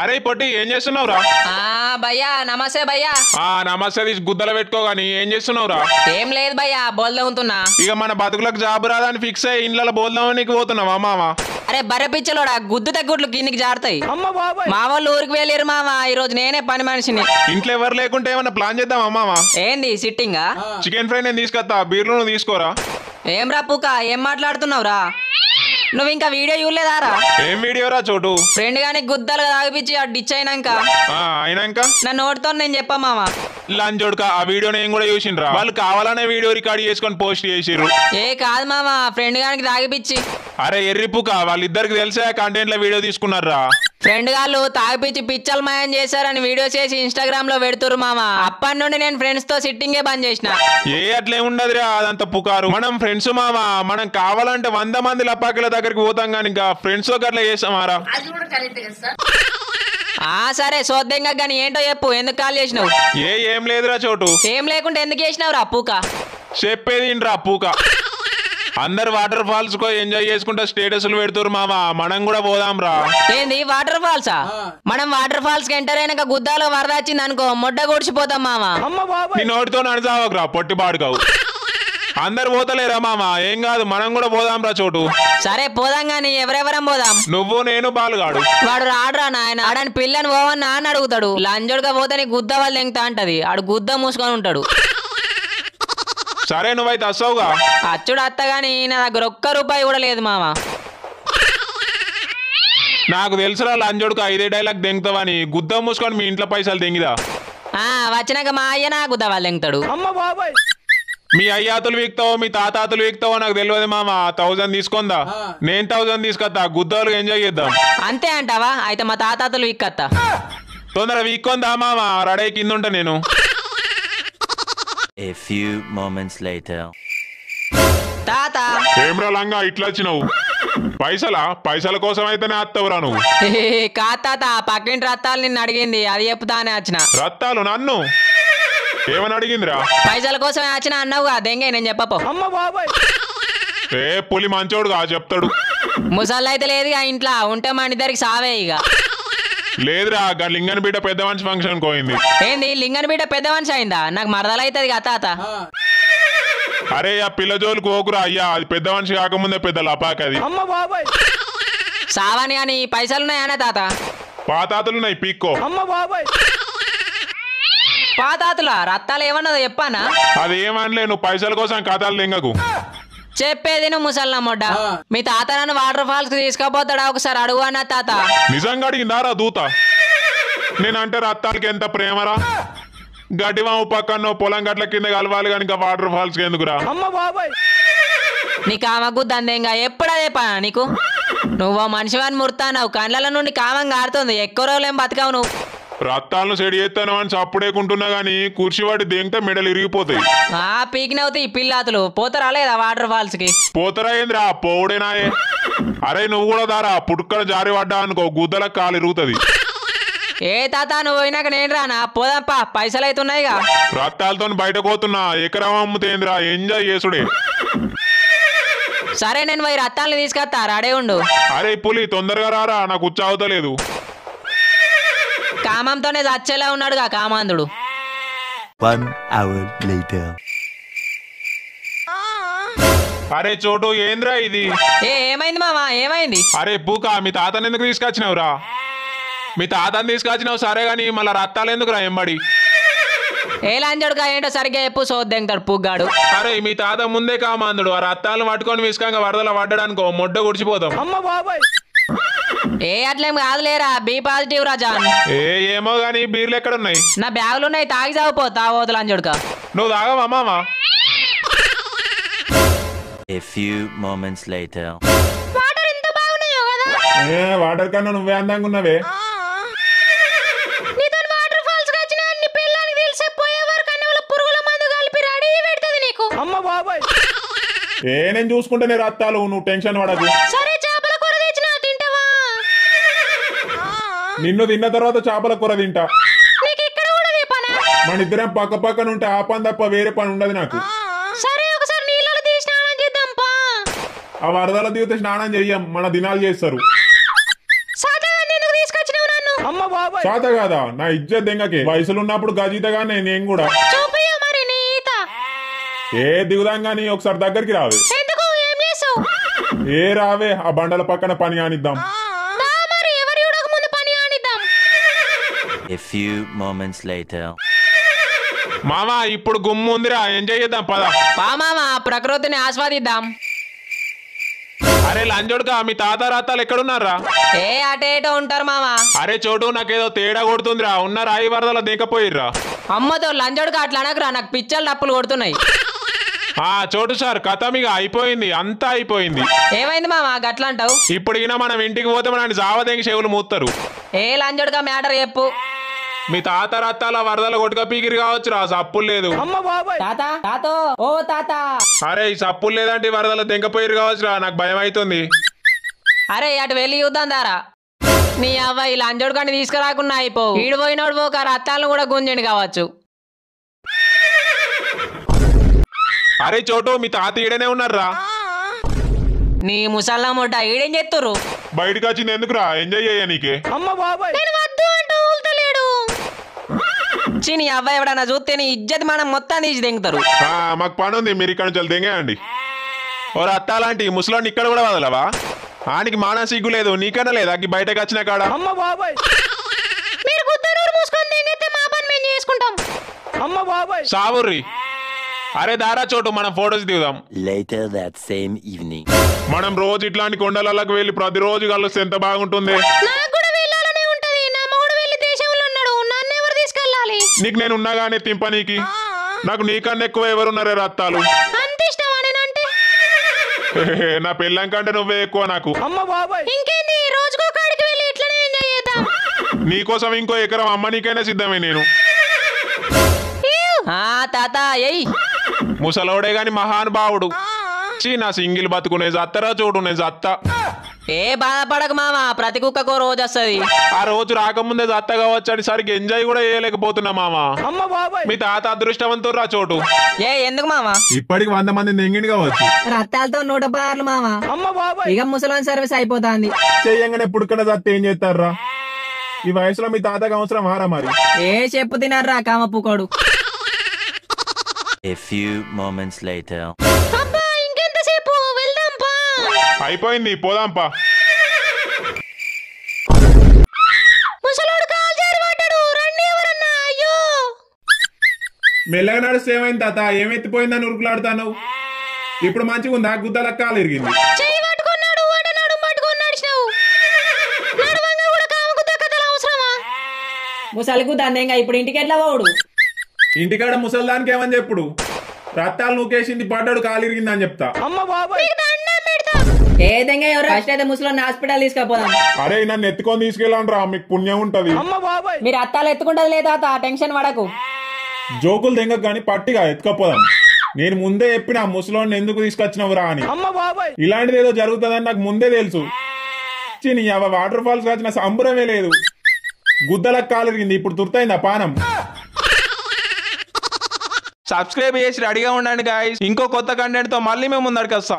అరే పొట్టి ఏం చేస్తున్నావురా? భయ్యా నమస్తే భయ్యా. నమస్తే తీసి గుద్దలు పెట్టుకోగాని ఏం చేస్తున్నావురా? ఏం లేదు భయ్యా, బోల్దవుతున్నా. ఇక మన బతుకులకు జాబ్ రాదని ఫిక్స్ అయ్యి ఇంట్లో బోల్దామనికి పోతున్నావా మామా? అరే బర్రె పిచ్చలోడా, గుద్దు తగ్గుట్లు కిందికి జారుతాయి. మా వాళ్ళు ఊరికి వెళ్ళారు మామ, ఈ రోజు నేనే పని మనిషిని. ఇంట్లో ఎవరు లేకుంటే ఏమన్నా ప్లాన్ చేద్దామా మామా? ఏంది సిట్టింగా? చికెన్ ఫ్రై నేను తీసుకొస్తా, బీర్లు నువ్వు తీసుకోరా. ఏం రా పూక, ఏం మాట్లాడుతున్నావురా? నువ్వు ఇంకా వీడియో చూడలేదారా? ఏం వీడియోరా చోటు? ఫ్రెండ్ గానీ గుద్దలు తాగిపించి ఆ డిచ్ అయినాక నా నోటితో నేను చెప్పా మామ. లంచోడుక ఆ వీడియో నేను కూడా చూసిండ్రా. వాళ్ళు కావాలనే వీడియో రికార్డ్ చేసుకొని పోస్ట్ చేసిర్రు. ఏ కాదు మామ, ఫ్రెండ్ గానికి తాగిపిచ్చి. అరే ఎర్రిపుక, వాళ్ళిద్దరికి తెలిసే కంటెంట్ లో వీడియో తీసుకున్నారా. ఫ్రెండ్ గాళ్ళు తాగిపిచ్చి పిచ్చలు మాయం చేశారని వీడియో చేసి ఇన్స్టాగ్రామ్ లో పెడుతురు మామ. అప్పటి నుండి నేను ఫ్రెండ్స్ తో సిట్టింగే బంద్ చేసిన. అట్లే ఉండదురా, అదంతా పుకారు. మనం ఫ్రెండ్స్ మామ, మనం కావాలంటే 100 మంది లపాకిల దగ్గరికి పోతాం కానీ ఇంకా ఫ్రెండ్స్ అట్లా చేస్తామారా? సరే సోద్యంగా గానీ ఏంటో చెప్పు, ఎందుకు కాల్ చేసినావు? ఏం లేదురా చోటు. ఏం లేకుంటే ఎందుకు చేసినావు రా పూక? చెప్పేది రా పూక. అందరు వాటర్ ఫాల్స్ కో ఎంజాయ్ చేసుకుంటా స్టేటస్లు పెడుతురు మామ, మనం కూడా పోదాం రా. ఏంది వాటర్ ఫాల్సా? మనం వాటర్ ఫాల్స్ కి ఎంటర్ అయినాక గుద్దాలో వరద వచ్చింది అనుకో, మొడ్డ కూర్చిపోతాం మామ. నీ నోటితో నడిచావరా పొట్టిబాడుగావు. అందరు పోతలేరా మామ, ఏం కాదు మనం కూడా పోదాం రా చోటు. సరే పోదాం గానీ ఎవరెవరం పోదాం? నువ్వు నేను బాలుగాడు. వాడు రాడురా నాయన, ఆడని పిల్లని పోవన్నా అని అడుగుతాడు. లంజోడుగా పోతే నీ గుద్ద వాళ్ళు ఎంగుతా అంటది, ఆడు గుద్ద మూసుకొని ఉంటాడు. సరే నువ్వైతే వస్తావుగా? అచ్చుడు అత్తగాని నా దగ్గర ఒక్క రూపాయి కూడా లేదు మామ. నాకు తెలుసురా లంజోడుకు 5 డైలాగ్ దెంగుతావని. గుద్ద మూసుకొని మీ ఇంట్లో పైసలు దెంగిదా? వచ్చినాక మా అయ్య నా గుద్ద వాళ్ళు ఎంగుతాడు. మీ అయ్యాతులు వీక్తావో మీ తాతాతులు వీక్తావో నాకు తెలియదు మామ. 1000 తీసుకుందా, నేను 1000 తీసుకొస్తా. గుద్దలు ఎంజాయ్ చేద్దాం. అంతే అంటావా? అయితే మా తాతాతులు వీక్కత్తా. తొందర వీక్కొందా మామ, రడే కింద ఉంటా నేను. A few moments later. తాత ఏమ్రా లంగా ఇట్లా వచ్చినావు? పైసల కోసం అయితేనే అత్తవురా నువ్వు. కా తాత, పక్కింటి రత్తాలు నిన్ను అడిగింది, అది చెప్తానే వచ్చిన. రత్తాలు నన్ను ఏమని అడిగిందిరా? పైసల కోసమే వచ్చిన అన్నావుగా, దెంగే నేను చెప్పపో. ఏ పులి మంచోడుగా చెప్తాడు. ముసళ్ళు అయితే లేదు ఇంట్లో, ఉంటే మన ఇద్దరికి సావే ఇక. లేదురా, లింగన్ బిడ్డ పెద్ద మనిషి ఫంక్షన్ పోయింది. ఏంది లింగన్ బిడ్డ పెద్ద మనిషి అయిందా? నాకు మరదలైతుంది కదా తాత. అరే ఆ పిల్ల జోలికి పోకురా అయ్యా, అది పెద్ద మనిషి కాకముందే పెద్ద లపాకది. సావాని అని పైసలున్నాయనే తాత? పాతాతులున్నాయి పీక్కో. పాతాతులా? రత్తాలు ఏమన్నదో చెప్పానా? అది ఏమనలే, నువ్వు పైసల కోసం కథలు లింగకు. చెప్పేది నువ్వు ముసల్లా మొడ్డ. మీ తాత నన్ను వాటర్ ఫాల్స్ కి తీసుకుపోతాడా ఒకసారి అడుగు అన్న తాత. నిజంగా అడిగిందారా దూత? నేనంటే రత్తాలకి ఎంత ప్రేమరా. గడ్డివాము పక్కన పొలం గట్ల కింద కలవాలి కానీ ఇంకా వాటర్ ఫాల్స్ కి ఎందుకురా? నీ కామకు దందేంగా ఎప్పుడదే పా నీకు? నువ్వు మనిషివాని ముర్తానావు, కండ్ల నుండి కామం కారుతుంది. ఎక్కువ రోజులు ఏం బతకావు నువ్వు. రత్తాలను సెడి చేస్తాను అని చప్పుడేకుంటున్నా గానీ కూర్చివాడి దేంగితే మెడలు ఇరిగిపోతాయి. పీకినవుతాయి ఈ పిల్లాతులు. పోతారా లేదా వాటర్ ఫాల్స్ కి? పోతారా ఏంద్రా, పోవుడేనాయే. అరే నువ్వు కూడా దారా, పుట్టుక్కడ జారి పడ్డా అనుకో గుద్దలకు కాలు ఇరుగుతుంది. ఏ తాత నువ్వు పోయినాక నేను రానా? పోదాంపా, పైసలు అవుతున్నాయిగా. రత్తాలతో బయటకు పోతున్నా, ఎకరం అమ్ముతేంద్రా, ఎంజాయ్ చేసుడే. సరే నేను పోయి రత్తాలని తీసుకొస్తా, రాడే ఉండు. అరే పులి తొందరగా రారా, నాకు ఉచ్చావుతలేదు. కామంతోనే చచ్చేలా ఉన్నాడుగా కామాంధుడు. 1 hour later. అరే చోటు ఏంద్రా ఇది? ఏమైంది మామ, ఏమైంది? అరే పూక, మీ తాతని ఎందుకు తీసుకొచ్చినావురా? మీ తాతని తీసుకొచ్చినావు సరే గాని మళ్ళా రత్తాలు ఎందుకురా ఎంబడి? ఏ లంజడుగా ఏంటో సరిగ్గా చెప్పు, సోద్దెంగుతాడు పుగ్గాడు. అరే మీ తాత ముందే కామాంధుడు, ఆ రత్తాలను పట్టుకొని విసుకంగా వరదల పడ్డాడనుకో మొడ్డ గుడిచిపోతాం. అట్లేం కాదులేరా, బి పాజిటివ్ రాజా. ఏమో గానీ బీర్లు ఎక్కడున్నాయి? నా బ్యాగులు ఉన్నాయి, తాగి సాగిపో తాగోదు లంజడుక. నువ్వు తాగవా మామ? A few moments later. Water ఎంత బాగున్నాయో కదా. వాటర్ కన్నా నువ్వే అందంగా ఉన్నావే. నీతో వాటర్ ఫాల్స్ కి వచ్చిన నీ పిల్లని తెలిసే పోయేవారు కన్నా పురుగుల మందు కలిపి రెడీ పెడుతుంది నీకు. నేను చూసుకుంటేనే రత్తాలు, నువ్వు టెన్షన్ పడకు. సరే చేపల కూర తెచ్చినా, తింటావా? నిన్ను తిన్న తర్వాత చేపల కూర తింటా. నీకు ఇక్కడ కూడా పనా? మన ఇద్దరం పక్క పక్కన ఉంటే ఆ పని తప్ప వేరే పని ఉండదు నాకు. సరే ఒకసారి నీళ్ళలో తీసి స్నానం చేద్దాంపా. ఆ వరదల దిగితే స్నానం చెయ్యం, మన దినాలు చేస్తారు. సాటగా ఎందుకు తీసుకొచ్చినావు నన్ను? శాత కాదా నా ఇజ్జత్ దెంగకే వయసులో ఉన్నప్పుడు గజీతగానే నేను కూడా చూపియో మరి నీ ఈత ఏ దిగుదాం గాని ఒకసారి దగ్గరికి రావే ఎందుకు ఏం చేసావు ఏ రావే ఆ బండల పక్కన పని కానిద్దాం మరి ఎవరు చూడక ముందు పని ఆనిద్దాం A few moments later. మామా ఇప్పుడు గుమ్ము ఉందిరా ఎంజాయ్ చేద్దాం పద పా మామ ప్రకృతిని ఆస్వాదిద్దాం అరే లంజోడుగా మీ తాత రాతాలు ఎక్కడున్నారా ఏ అటేటో ఉంటారు మామ అరే చోటు నాకేదో తేడా కొడుతుందిరా ఉన్న రాయి వరదల దింకపోయిర్రా అమ్మతో లంజోడుగా అట్లా అనకురా నాకు పిచ్చలు డప్పులు కొడుతున్నాయి ఆ చోటు సార్ కథ మీకు అయిపోయింది అంతా అయిపోయింది ఏమైంది మామ గట్లా అంటావు ఇప్పుడు ఈయన మనం ఇంటికి పోతే మన జావదేంగి చెవులు మూస్తారు ఏ లంజోడుగా మ్యాటర్ చెప్పు మీ తాత రత్తాల వరదల కొట్టుక పీకిరి కావచ్చు రా సప్పులు లేదు తాత తాతో ఓ తాత అరే ఈ సప్పులు లేదంటే ఈ వరదల దింకపోయిరు కావచ్చు రా నాకు భయం అవుతుంది అరే అటు వెళ్ళి చూద్దాం దారా నీ అవ్వ ఈ లంజోడు కానీ తీసుకురాకుండా అయిపో ఈడు పోయినోడు పోక రత్తాలను కూడా గుంజండి కావచ్చు అరే చోటు మీ తాత ఈడనే ఉన్నారా నీ ముసల్లా ముట్ట ఈడేం చెప్తురు బయటకు వచ్చింది ఎందుకురా ఎంజాయ్ చేయ నీకే నీ అవ్వ ఎవడన్నా చూస్తే నీ ఇజ్జత్ మనం మొత్తం తీసి దింగుతారు మాకు పని ఉంది మీరు ఇక్కడ నుంచి దిగేయండి ఓ రత్తాలాంటి ముసలాన్ని ఇక్కడ కూడా వదలవా ఆనికి మానా సిగ్గు లేదు నీకన్నా లేదా బయటకు వచ్చిన కాడ మీరు గుద్దనూరు మూసుకొని దింగితే మా పని మేము చేసుకుంటాం సావుర్రి అరే దారా చోటు మనం photos దిగుదాం Later that same evening. మనం రోజు ఇట్లాంటి కొండలకు వెళ్ళి ప్రతిరోజు కలిస్తే ఎంత బాగుంటుంది నాకు కూడా వెళ్ళాలనే ఉంటది నా మొగుడు వెళ్ళి దేశంలో ఉన్నాడు నన్ను ఎవరు తీసుకెళ్ళాలి నీకు నేను ఉన్నాగానే తింపనీకి నాకు నీకన్నా ఎక్కువ ఎవరున్నారే రత్తాలు అంత ఇష్టమా నేనంటే నా పెళ్ళం కంటే నువ్వే ఎక్కువ నాకు ఇంకేంది రోజుకో కాడికి వెళ్ళి ఇట్లనే ఎంజాయ్ చేద్దాం నీకోసం ఇంకో ఎకరం అమ్మనీకైనా సిద్ధమే నేను తాత ఎయ్ ముసలోడే గాని మహానుభావుడు చీ నా సింగిల్ బతుకునే జత్తరా చోటు నేను జత్త ఏ బాధపడక మామ ప్రతి కుక్కకో రోజు వస్తుంది ఆ రోజు రాకముందే జత్త కావచ్చు అని సరిగ్గా ఎంజాయ్ కూడా చేయలేకపోతున్నా మామా మీ తాత అదృష్టవంతుడు రా చోటు ఏ ఎందుకు మామ ఇప్పటికి 100 మంది నెంగిడి కావచ్చు రత్తాలతో 116 మామ ఇక ముసలోన్ సర్వీస్ అయిపోతాంది చెయ్యంగానే ఎప్పుడు జత్త ఏం చేస్తారా ఈ వయసులో మీ తాతకు అవసరం ఆరా మరి ఏ చెప్పు తినర్రా కామ పూకోడు A few moments later. అబ్బా ఇంకెంతసేపు వెళ్దాం పా అయిపోయింది పోదాంపా ముసలోడు కాలు జారి పడ్డాడు రండి ఎవరన్నా అయ్యో మెల్లగా నడిస్తే ఏమైంది తాత ఏమెత్తిపోయిందని ఉరుకులాడుతాను ఇప్పుడు మంచిగా ఉందా గుద్దల కాలు ఇరిగింది చెయ్యి పట్టుకున్నాడు వాడనాడు పట్టుకొని నడిచినావు నడవంగా కూడా కామకు దక్కదల అవసరమా ముసలికు దందేంగా ఇప్పుడు ఇంటికి ఎట్లా పోడు ఇంటికాడ ముసల్దానికి ఏమని చెప్పుడు రత్తాలు నూకేసింది పడ్డాడు కాలు ఇరిగింది అని చెప్తా ఏదంగా ఎవరు ఫస్ట్ అయితే ముసలి హాస్పిటల్ తీసుకుపోదాం అరే నన్ను ఎత్తుకొని తీసుకెళ్ళండి రా మీకు పుణ్యం ఉంటది మీరు అత్తాలు ఎత్తుకుంటది లేదా టెన్షన్ పడకు జోకులు దెంగ గాని పట్టిగా ఎత్తుకపోదాం నేను ముందే చెప్పిన ముసలోని ఎందుకు తీసుకొచ్చినవురా అని ఇలాంటిది ఏదో జరుగుతుందని నాకు ముందే తెలుసు నీ వాటర్ ఫాల్స్ వచ్చిన సంబరమే లేదు గుద్దలకు కాలు ఇరిగింది ఇప్పుడు తుర్తయిందా పానం సబ్స్క్రైబ్ చేసి రెడీగా ఉండండి గాయ్స్ ఇంకో కొత్త కంటెంట్ తో మళ్ళీ మేము ముందరికి వస్తాం